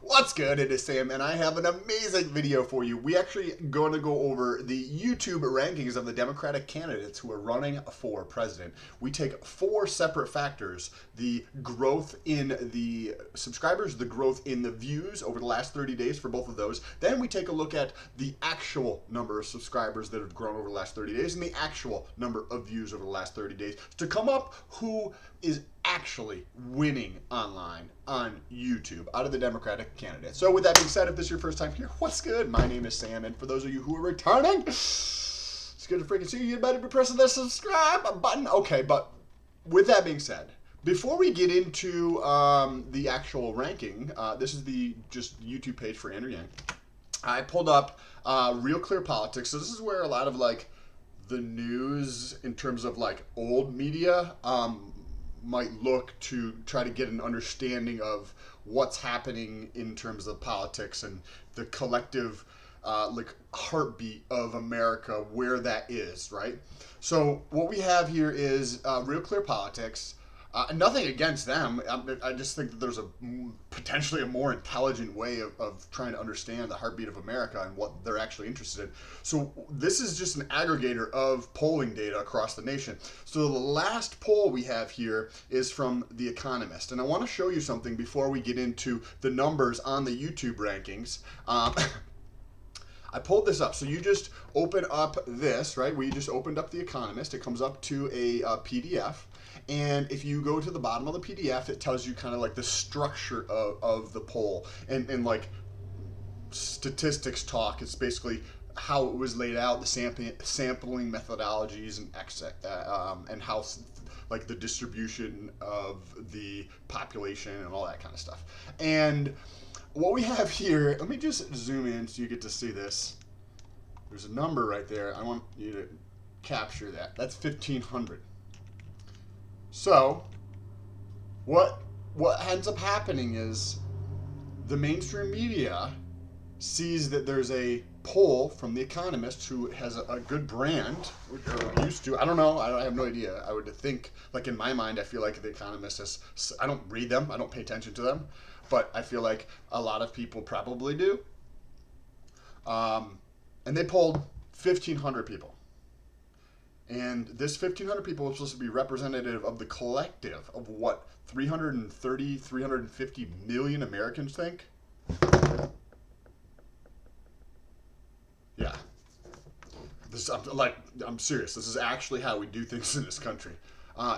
What's good? It is Sam, and I have an amazing video for you. We actually going to go over the YouTube rankings of the Democratic candidates who are running for president. We take four separate factors: the growth in the subscribers, the growth in the views over the last 30 days for both of those. Then we take a look at the actual number of subscribers that have grown over the last 30 days and the actual number of views over the last 30 days to come up who is actually winning online on YouTube out of the Democratic candidates. So with that being said, if this is your first time here, what's good? My name is Sam, and for those of you who are returning, it's good to freaking see you. You better be pressing the subscribe button. Okay, but with that being said, before we get into the actual ranking, this is the just YouTube page for Andrew Yang. I pulled up Real Clear Politics. So this is where a lot of like the news in terms of like old media might look to try to get an understanding of what's happening in terms of politics and the collective like heartbeat of America, where that is, right? So what we have here is Real Clear Politics. Nothing against them. I just think that there's potentially a more intelligent way of trying to understand the heartbeat of America and what they're actually interested in. So this is just an aggregator of polling data across the nation. So the last poll we have here is from The Economist. And I want to show you something before we get into the numbers on the YouTube rankings. I pulled this up. So you just open up this, right? We just opened up The Economist. It comes up to a PDF. And if you go to the bottom of the PDF, it tells you kind of like the structure of the poll and like statistics talk. It's basically how it was laid out, the sampling methodologies and how like the distribution of the population and all that kind of stuff. And what we have here, let me just zoom in so you get to see this. There's a number right there. I want you to capture that. That's 1,500. So, what ends up happening is the mainstream media sees that there's a poll from The Economist, who has a good brand, or used to. I don't know. I have no idea. I would think, like in my mind, I feel like The Economist is. I don't read them. I don't pay attention to them, but I feel like a lot of people probably do. And they polled 1,500 people. And this 1,500 people is supposed to be representative of the collective of what 330, 350 million Americans think. Yeah. I'm serious. This is actually how we do things in this country.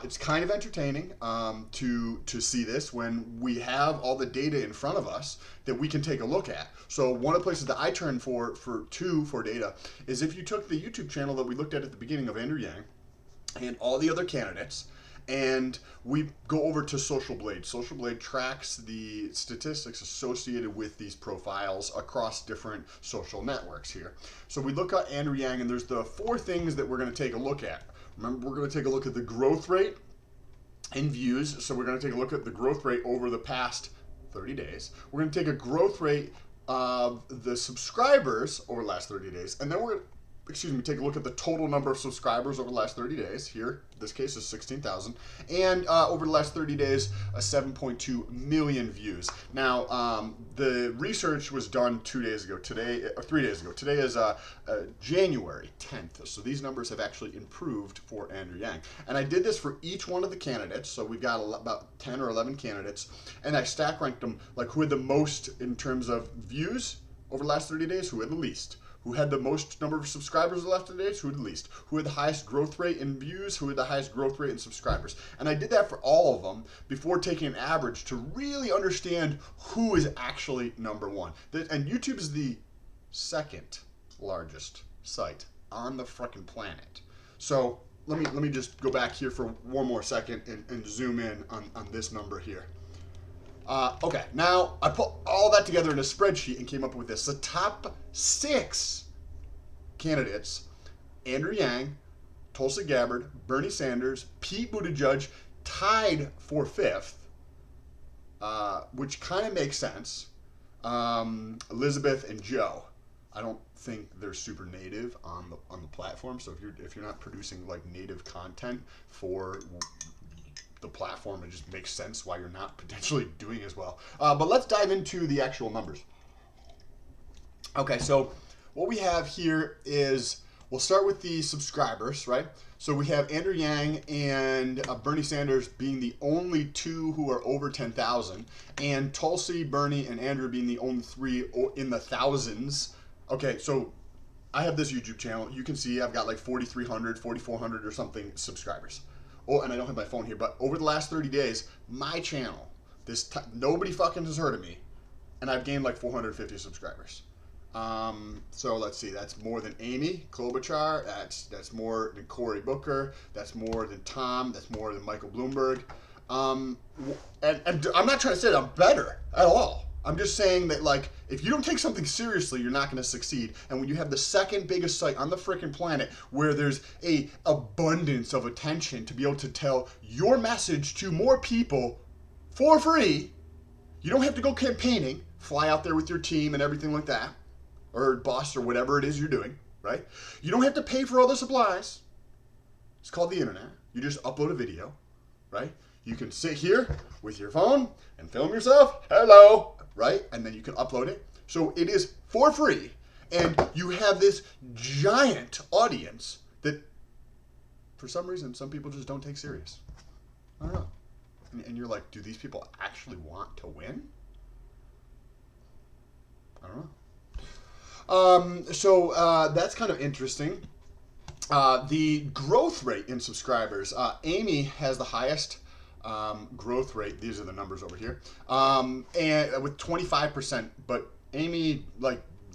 It's kind of entertaining to see this when we have all the data in front of us that we can take a look at. So one of the places that I turn for data is if you took the YouTube channel that we looked at the beginning of Andrew Yang and all the other candidates, and we go over to Social Blade. Social Blade tracks the statistics associated with these profiles across different social networks here. So we look at Andrew Yang, and there's the four things that we're going to take a look at. Remember, we're going to take a look at the growth rate in views. So we're going to take a look at the growth rate over the past 30 days. We're going to take a growth rate of the subscribers over the last 30 days. And then we're going to, take a look at the total number of subscribers over the last 30 days. Here, this case is 16,000. And over the last 30 days, 7.2 million views. Now, the research was done 2 days ago. Today, or 3 days ago. Today is January 10th. So these numbers have actually improved for Andrew Yang. And I did this for each one of the candidates. So we've got about 10 or 11 candidates. And I stack ranked them, like who had the most in terms of views over the last 30 days, who had the least. Who had the most number of subscribers the last 30 days, who had the least. Who had the highest growth rate in views, who had the highest growth rate in subscribers. And I did that for all of them before taking an average to really understand who is actually number one. And YouTube is the second largest site on the frickin' planet. So let me just go back here for one more second and zoom in on this number here. Okay, now I put all that together in a spreadsheet and came up with this. The top 6 candidates: Andrew Yang, Tulsi Gabbard, Bernie Sanders, Pete Buttigieg, tied for 5th, which kind of makes sense. Elizabeth and Joe. I don't think they're super native on the platform. So if you're not producing like native content for the platform, it just makes sense why you're not potentially doing as well. But let's dive into the actual numbers. Okay, so what we have here is, we'll start with the subscribers, right? So we have Andrew Yang and Bernie Sanders being the only two who are over 10,000, and Tulsi, Bernie, and Andrew being the only three in the thousands. Okay, so I have this YouTube channel. You can see I've got like 4,300, 4,400 or something subscribers. Oh, and I don't have my phone here, but over the last 30 days, my channel, nobody fucking has heard of me, and I've gained like 450 subscribers. So let's see, that's more than Amy Klobuchar, that's more than Cory Booker, that's more than Tom, that's more than Michael Bloomberg. And I'm not trying to say that I'm better at all. I'm just saying that, like, if you don't take something seriously, you're not going to succeed. And when you have the second biggest site on the freaking planet, where there's a abundance of attention to be able to tell your message to more people for free, you don't have to go campaigning, fly out there with your team and everything like that, or bus or whatever it is you're doing, right? You don't have to pay for all the supplies. It's called the internet. You just upload a video, right? You can sit here with your phone and film yourself, hello, right? And then you can upload it. So it is for free. And you have this giant audience that, for some reason, some people just don't take serious. I don't know. And you're like, do these people actually want to win? I don't know. So that's kind of interesting. The growth rate in subscribers. Amy has the highest growth rate. These are the numbers over here. And with 25%, but Amy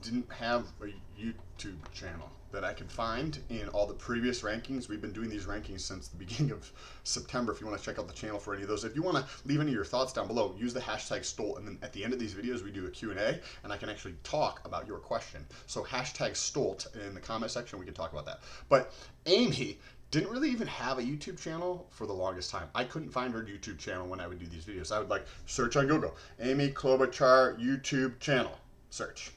didn't have a YouTube channel that I could find in all the previous rankings. We've been doing these rankings since the beginning of September. If you want to check out the channel for any of those, if you want to leave any of your thoughts down below, use the hashtag Stolt, and then at the end of these videos we do a Q&A, and I can actually talk about your question. So hashtag Stolt in the comment section, we can talk about that. But Amy didn't really even have a YouTube channel for the longest time. I couldn't find her YouTube channel when I would do these videos. I would search on Google, Amy Klobuchar YouTube channel, search.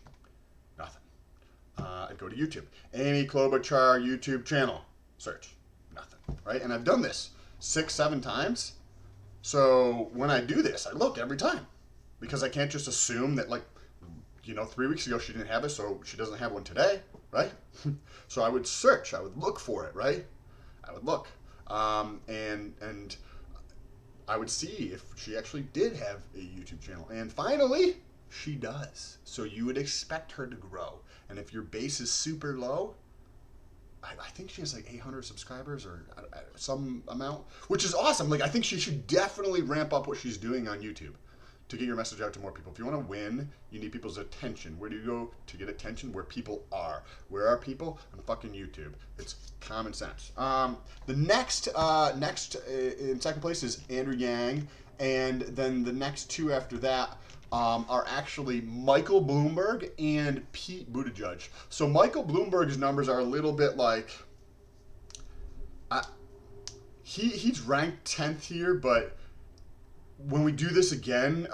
I'd go to YouTube. Amy Klobuchar YouTube channel. Search. Nothing. Right? And I've done this 6-7 times. So when I do this, I look every time. Because I can't just assume that, 3 weeks ago she didn't have it, so she doesn't have one today. Right? So I would search. I would look for it. Right? I would look. And I would see if she actually did have a YouTube channel. And finally, she does. So you would expect her to grow. And if your base is super low, I think she has 800 subscribers or some amount, which is awesome. I think she should definitely ramp up what she's doing on YouTube to get your message out to more people. If you want to win, you need people's attention. Where do you go to get attention? Where people are. Where are people? On fucking YouTube. It's common sense. The next in second place is Andrew Yang, and then the next two after that are actually Michael Bloomberg and Pete Buttigieg. So Michael Bloomberg's numbers are a little bit he's ranked 10th here, but when we do this again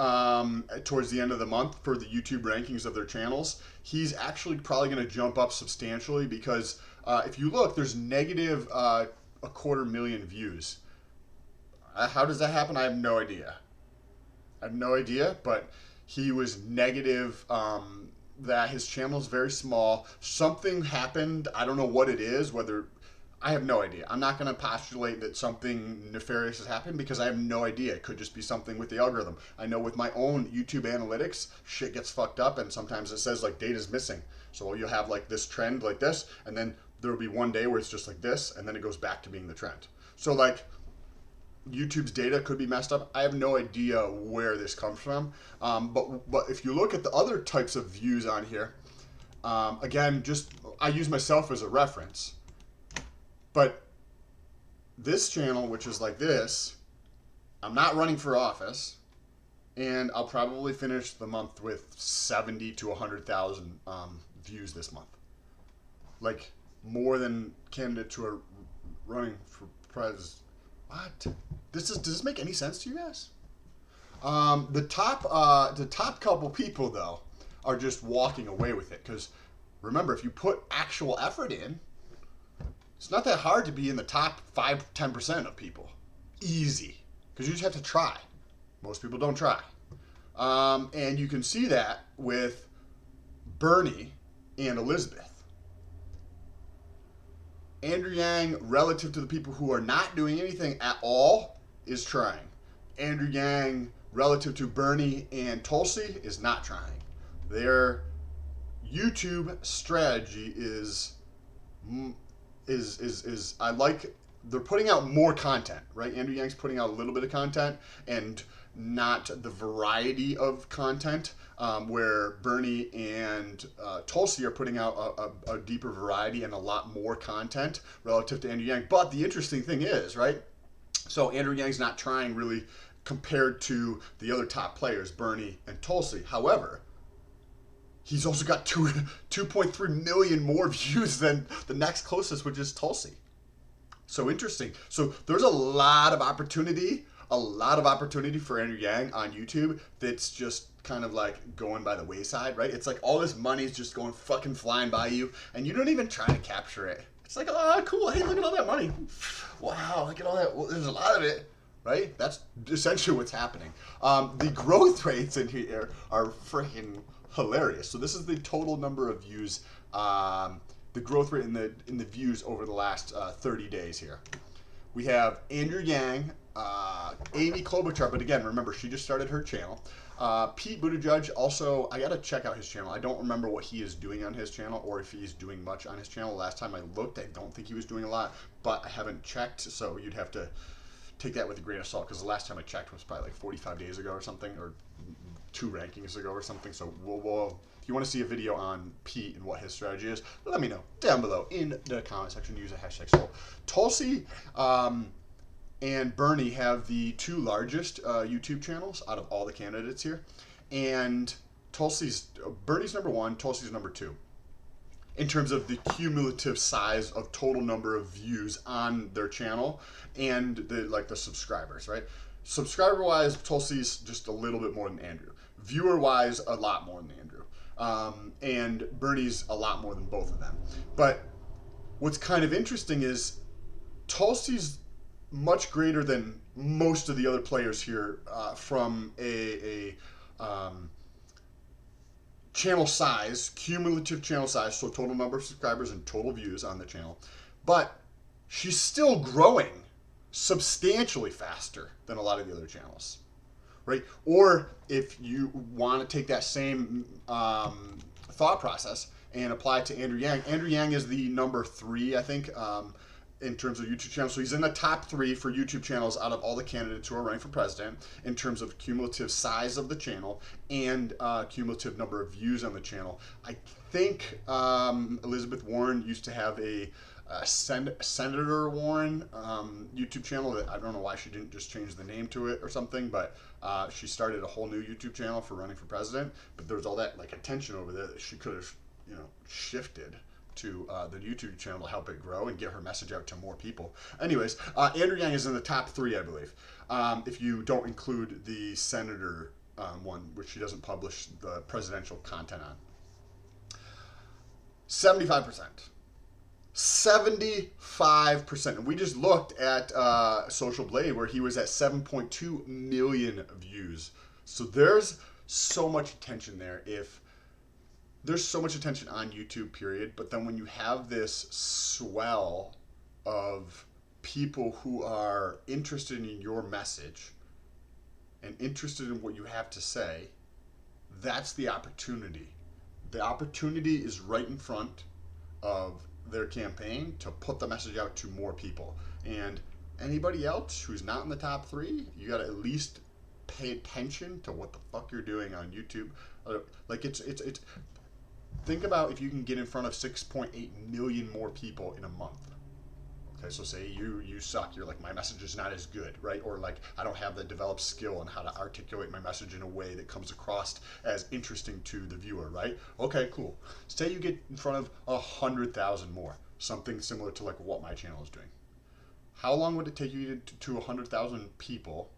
towards the end of the month for the YouTube rankings of their channels, he's actually probably going to jump up substantially because if you look, there's negative 250,000 views. How does that happen? I have no idea. But he was negative, that his channel is very small. Something happened. I don't know what it is, I have no idea. I'm not going to postulate that something nefarious has happened because I have no idea. It could just be something with the algorithm. I know with my own YouTube analytics, shit gets fucked up and sometimes it says data's missing. So you'll have this trend like this, and then there will be one day where it's just like this, and then it goes back to being the trend. So YouTube's data could be messed up. I have no idea where this comes from. But if you look at the other types of views on here, again, I use myself as a reference. But this channel, which is like this, I'm not running for office, and I'll probably finish the month with 70 to 100,000 views this month. More than candidates who are running for president. What? Does this make any sense to you guys? The top couple people though are just walking away with it because remember, if you put actual effort in, it's not that hard to be in the top 5-10% of people. Easy. because you just have to try. Most people don't try. And you can see that with Bernie and Elizabeth. Andrew Yang, relative to the people who are not doing anything at all, is trying. Andrew Yang, relative to Bernie and Tulsi, is not trying. Their YouTube strategy is I like, they're putting out more content, right? Andrew Yang's putting out a little bit of content and not the variety of content where Bernie and Tulsi are putting out a deeper variety and a lot more content relative to Andrew Yang. But the interesting thing is, right? So Andrew Yang's not trying really compared to the other top players, Bernie and Tulsi. However, he's also got 2.3 million more views than the next closest, which is Tulsi. So interesting. So there's a lot of opportunity for Andrew Yang on YouTube that's just kind of like going by the wayside, right? It's like all this money is just going fucking flying by you, and you don't even try to capture it. It's like, oh, cool. Hey, look at all that money. Wow, look at all that. Well, there's a lot of it, right? That's essentially what's happening. The growth rates in here are freaking hilarious. So this is the total number of views, the growth rate in the views over the last 30 days here. We have Andrew Yang, Amy Klobuchar, but again, remember, she just started her channel. Pete Buttigieg, also, I gotta check out his channel. I don't remember what he is doing on his channel or if he's doing much on his channel. Last time I looked, I don't think he was doing a lot, but I haven't checked, so you'd have to take that with a grain of salt, because the last time I checked was probably like 45 days ago or something, or 2 rankings ago or something. So if you want to see a video on Pete and what his strategy is, let me know down below in the comment section. Use the hashtag Stolt. Tulsi and Bernie have the 2 largest YouTube channels out of all the candidates here, and Bernie's number 1, Tulsi's number 2 in terms of the cumulative size of total number of views on their channel and the subscribers, right? Subscriber wise, Tulsi's just a little bit more than Andrew. Viewer wise, a lot more than Andrew. And Bernie's a lot more than both of them. But what's kind of interesting is Tulsi's much greater than most of the other players here from a channel size, cumulative channel size, so total number of subscribers and total views on the channel. But she's still growing substantially faster than a lot of the other channels, right? Or if you want to take that same thought process and apply it to Andrew Yang. Andrew Yang is the number 3, I think, in terms of YouTube channels. So he's in the top 3 for YouTube channels out of all the candidates who are running for president in terms of cumulative size of the channel and cumulative number of views on the channel. I think Elizabeth Warren used to have a Senator Warren YouTube channel that I don't know why she didn't just change the name to it or something, but she started a whole new YouTube channel for running for president. But there was all that like attention over there that she could have, shifted to the YouTube channel to help it grow and get her message out to more people. Anyways, Andrew Yang is in the top 3, I believe, if you don't include the senator one, which she doesn't publish the presidential content on. 75%. 75%. And we just looked at Social Blade where he was at 7.2 million views. So there's so much attention there. There's so much attention on YouTube, period. But then when you have this swell of people who are interested in your message and interested in what you have to say, that's the opportunity. The opportunity is right in front of their campaign to put the message out to more people. And anybody else who's not in the top 3, you got to at least pay attention to what the fuck you're doing on YouTube. Like it's think about if you can get in front of 6.8 million more people in a month. Okay, so say you suck. You're like, my message is not as good, right? Or like, I don't have the developed skill on how to articulate my message in a way that comes across as interesting to the viewer, right? Okay, cool. Say you get in front of 100,000 more, something similar to like what my channel is doing. How long would it take you to 100,000 people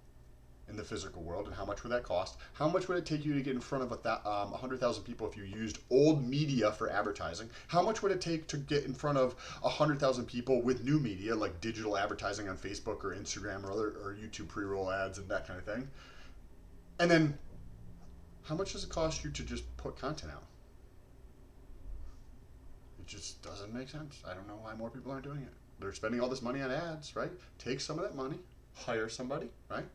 in the physical world, and how much would that cost? How much would it take you to get in front of 100,000 people if you used old media for advertising? How much would it take to get in front of 100,000 people with new media like digital advertising on Facebook or Instagram or YouTube pre-roll ads and that kind of thing? And then how much does it cost you to just put content out? It just doesn't make sense. I don't know why more people aren't doing it. They're spending all this money on ads, right? Take some of that money, hire somebody, right?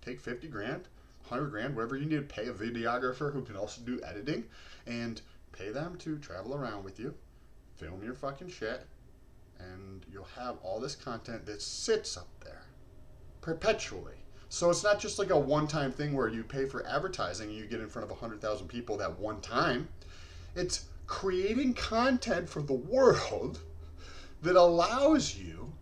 Take 50 grand, 100 grand, wherever you need to pay a videographer who can also do editing, and pay them to travel around with you, film your fucking shit, and you'll have all this content that sits up there perpetually. So it's not just like a one-time thing where you pay for advertising and you get in front of 100,000 people that one time. It's creating content for the world that allows you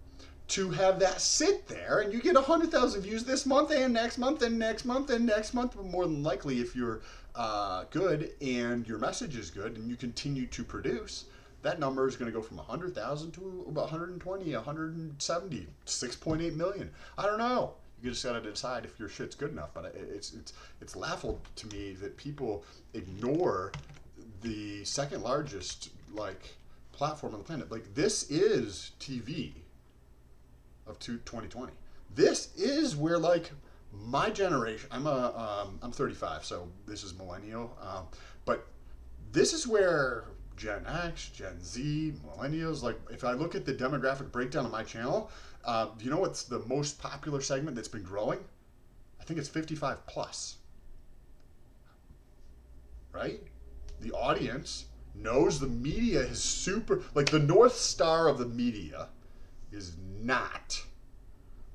to have that sit there, and you get 100,000 views this month and next month and next month and next month. But more than likely, if you're good and your message is good and you continue to produce, that number is going to go from 100,000 to about 120, 170, 6.8 million. I don't know. You just got to decide if your shit's good enough. But it's laughable to me that people ignore the second largest platform on the planet. Like, this is TV of 2020. This is where my generation. I'm 35, so this is millennial. But this is where Gen X, Gen Z, millennials. If I look at the demographic breakdown of my channel, you know what's the most popular segment that's been growing? I think it's 55 plus. Right? The audience knows the media is super, the North Star of the media is not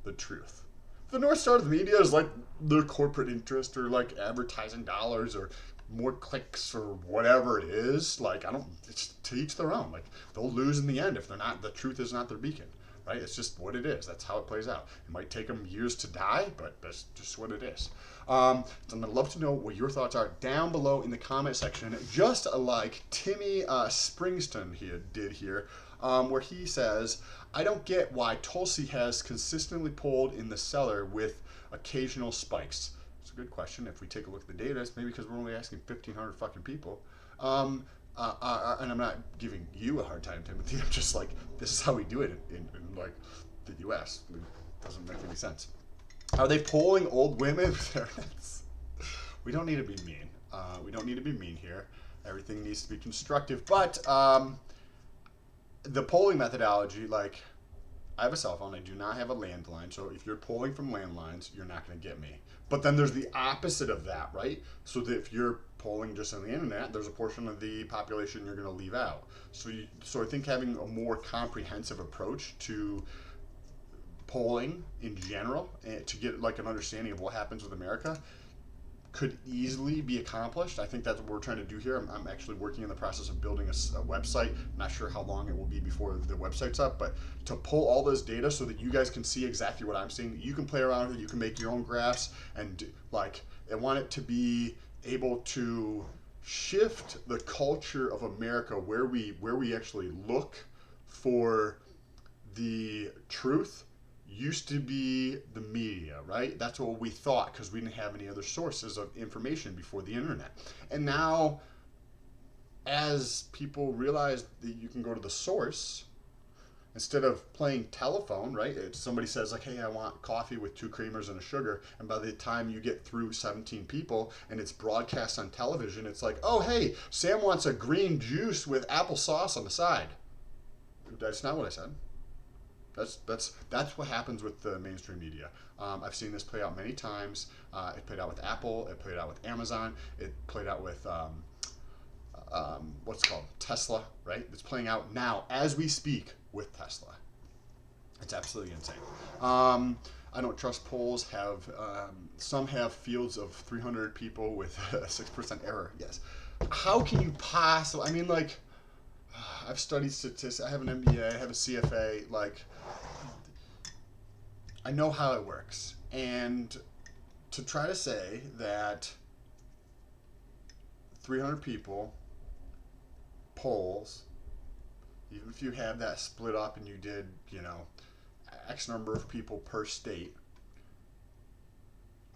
the truth. The North Star of the media is their corporate interest or advertising dollars or more clicks or whatever it is. It's to each their own. They'll lose in the end if the truth is not their beacon. Right? It's just what it is. That's how it plays out. It might take them years to die, but that's just what it is. So I'm going to love to know what your thoughts are down below in the comment section, just like Timmy Springston did here, where he says, I don't get why Tulsi has consistently pulled in the cellar with occasional spikes. It's a good question. If we take a look at the data, it's maybe because we're only asking 1,500 fucking people. And I'm not giving you a hard time, Timothy. I'm just this is how we do it in the U.S. It doesn't make any sense. Are they polling old women with their heads? We don't need to be mean. We don't need to be mean here. Everything needs to be constructive. But the polling methodology, I have a cell phone. I do not have a landline. So if you're polling from landlines, you're not going to get me. But then there's the opposite of that, right? So that if you're polling just on the internet, there's a portion of the population you're going to leave out. So I think having a more comprehensive approach to polling in general, to get an understanding of what happens with America, could easily be accomplished. I think that's what we're trying to do here. I'm actually working in the process of building a website. Not sure how long it will be before the website's up, but to pull all those data so that you guys can see exactly what I'm seeing. You can play around with it. You can make your own graphs, and I want it to be able to shift the culture of America where we actually look for the truth. Used to be the media, right? That's what we thought because we didn't have any other sources of information before the internet. And now, as people realize that you can go to the source instead of playing telephone, right? If somebody says hey, I want coffee with 2 creamers and a sugar, and by the time you get through 17 people and it's broadcast on television, it's oh, hey, Sam wants a green juice with applesauce on the side. That's not what I said. That's what happens with the mainstream media. I've seen this play out many times. It played out with Apple. It played out with Amazon. It played out with what's it called, Tesla, right? It's playing out now as we speak with Tesla. It's absolutely insane. I don't trust polls. Some have fields of 300 people with a 6% error. Yes. How can you possibly? I've studied statistics. I have an MBA. I have a CFA. I know how it works. And to try to say that 300 people polls, even if you have that split up and you did, X number of people per state,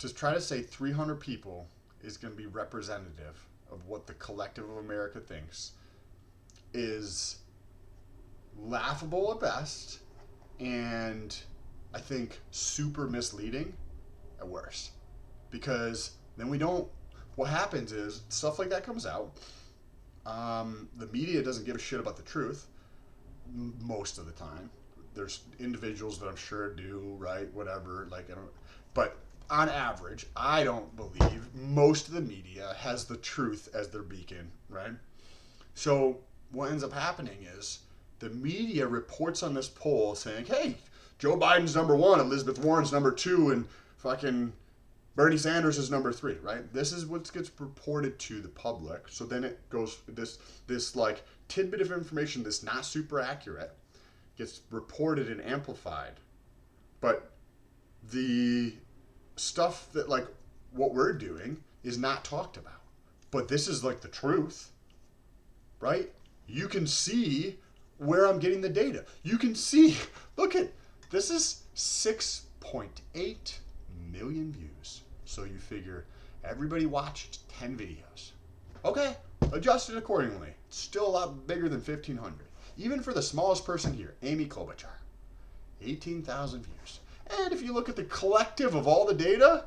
to try to say 300 people is going to be representative of what the collective of America thinks is laughable at best, and I think super misleading at worst. Because then we don't, what happens is stuff like that comes out. The media doesn't give a shit about the truth most of the time. There's individuals that I'm sure do, right? Whatever, like, I don't, but on average, I don't believe most of the media has the truth as their beacon, right? So what ends up happening is the media reports on this poll saying, hey, Joe Biden's number one, Elizabeth Warren's number two, and fucking Bernie Sanders is number three, right? This is what gets reported to the public. So then it goes, this like tidbit of information that's not super accurate gets reported and amplified. But the stuff that, like, what we're doing is not talked about. But this is like the truth, right? You can see where I'm getting the data. You can see, look at, this is 6.8 million views. So you figure everybody watched 10 videos. Okay, adjusted accordingly. It's still a lot bigger than 1,500. Even for the smallest person here, Amy Klobuchar, 18,000 views. And if you look at the collective of all the data,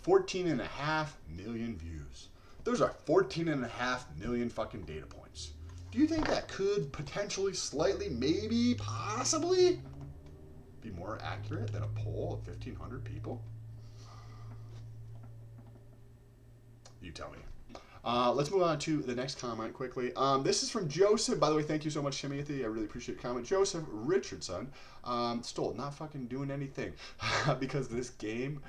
14.5 million views. Those are 14.5 million fucking data points. Do you think that could potentially, slightly, maybe, possibly be more accurate than a poll of 1,500 people? You tell me. Let's move on to the next comment quickly. This is from Joseph. By the way, thank you so much, Timothy. I really appreciate your comment. Joseph Richardson. Stolt, not fucking doing anything because this game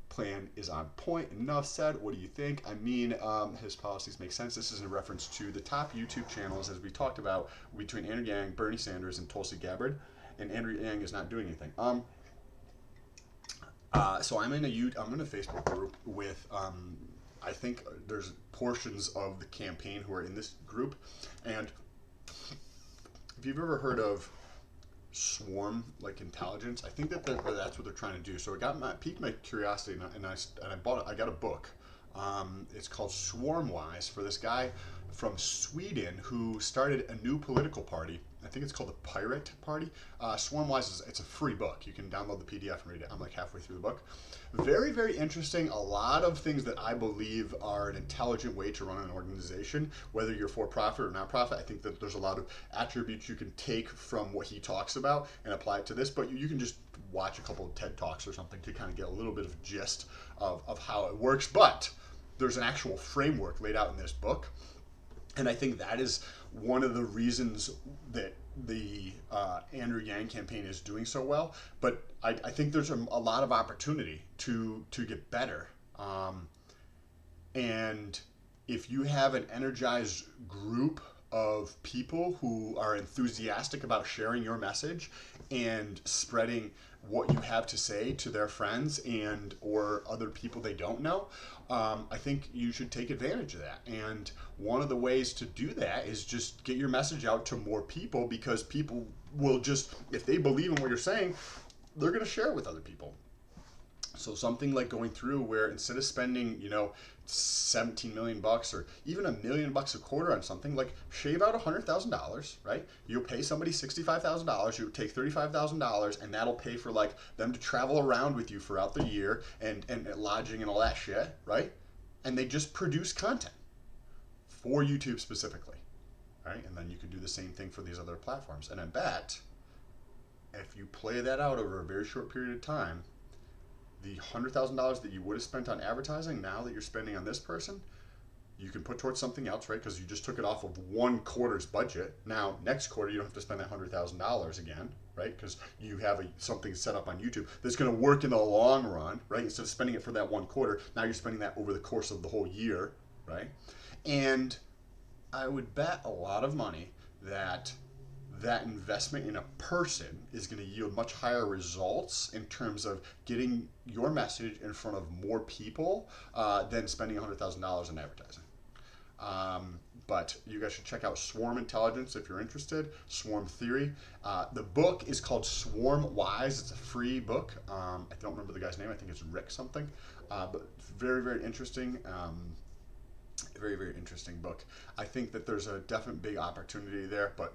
plan is on point. Enough said. What do you think? I mean, his policies make sense. This is in reference to the top YouTube channels, as we talked about, between Andrew Yang, Bernie Sanders, and Tulsi Gabbard. And Andrew Yang is not doing anything. So I'm in a Facebook group with I think there's portions of the campaign who are in this group, and if you've ever heard of swarm like intelligence, I think that's what they're trying to do. So it piqued my curiosity, and I got a book. It's called Swarmwise, for this guy from Sweden who started a new political party. I think it's called the Pirate Party. Swarmwise it's a free book. You can download the PDF and read it. I'm like halfway through the book. Very, very interesting. A lot of things that I believe are an intelligent way to run an organization, whether you're for profit or not profit. I think that there's a lot of attributes you can take from what he talks about and apply it to this, but you can just watch a couple of TED Talks or something to kind of get a little bit of gist of how it works. But there's an actual framework laid out in this book. And I think that is one of the reasons that the Andrew Yang campaign is doing so well. But I think there's a lot of opportunity to get better. And if you have an energized group of people who are enthusiastic about sharing your message and spreading what you have to say to their friends and or other people they don't know, I think you should take advantage of that. And one of the ways to do that is just get your message out to more people, because people will just, if they believe in what you're saying, they're going to share it with other people. So something like going through where instead of spending, 17 million bucks or even $1 million a quarter on something, like shave out $100,000, right? You'll pay somebody $65,000, you take $35,000, and that'll pay for like them to travel around with you throughout the year and lodging and all that shit, right? And they just produce content for YouTube specifically, right? And then you can do the same thing for these other platforms. And I bet if you play that out over a very short period of time, the $100,000 that you would have spent on advertising, now that you're spending on this person, you can put towards something else, right? Because you just took it off of one quarter's budget. Now, next quarter, you don't have to spend that $100,000 again, right? Because you have something set up on YouTube that's going to work in the long run, right? Instead of spending it for that one quarter, now you're spending that over the course of the whole year, right? And I would bet a lot of money that investment in a person is going to yield much higher results in terms of getting your message in front of more people than spending $100,000 in advertising. But but you guys should check out Swarm Intelligence if you're interested, Swarm Theory. The book is called Swarm Wise. It's a free book. I don't remember the guy's name. I think it's Rick something, but very, very interesting. Very, very interesting book. I think that there's a definite big opportunity there, but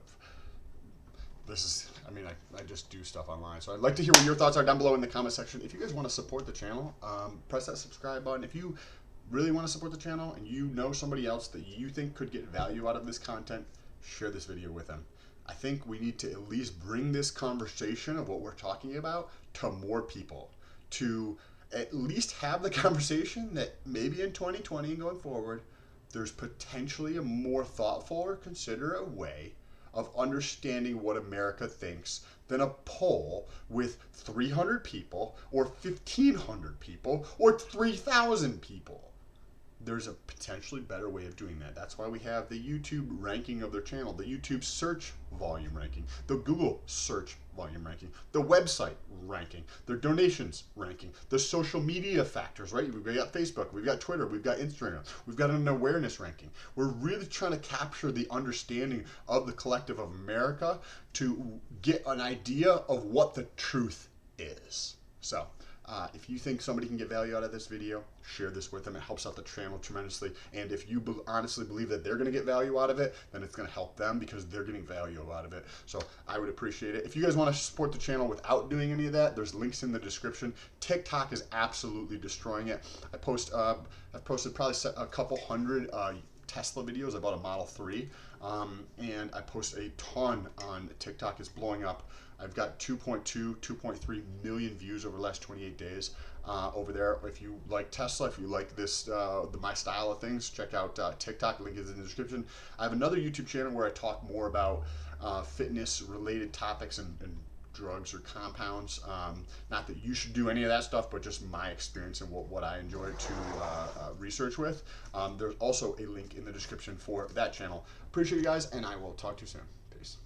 this is, I mean, I just do stuff online. So I'd like to hear what your thoughts are down below in the comment section. If you guys want to support the channel, press that subscribe button. If you really want to support the channel and you know somebody else that you think could get value out of this content, share this video with them. I think we need to at least bring this conversation of what we're talking about to more people, to at least have the conversation that maybe in 2020 and going forward, there's potentially a more thoughtful or considerate way of understanding what America thinks than a poll with 300 people or 1,500 people or 3,000 people. There's a potentially better way of doing that. That's why we have the YouTube ranking of their channel, the YouTube search volume ranking, the Google search volume ranking, the website ranking, their donations ranking, the social media factors, right? We've got Facebook, we've got Twitter, we've got Instagram, we've got an awareness ranking. We're really trying to capture the understanding of the collective of America to get an idea of what the truth is. So, if you think somebody can get value out of this video, share this with them. It helps out the channel tremendously. And if you honestly believe that they're going to get value out of it, then it's going to help them because they're getting value out of it. So I would appreciate it. If you guys want to support the channel without doing any of that, there's links in the description. TikTok is absolutely destroying it. I've posted probably a couple hundred Tesla videos. I bought a Model 3, and I post a ton on TikTok. It's blowing up. I've got 2.3 million views over the last 28 days over there. If you like Tesla, if you like this, my style of things, check out TikTok. Link is in the description. I have another YouTube channel where I talk more about fitness-related topics and drugs or compounds. Not that you should do any of that stuff, but just my experience and what I enjoy to research with. There's also a link in the description for that channel. Appreciate you guys, and I will talk to you soon. Peace.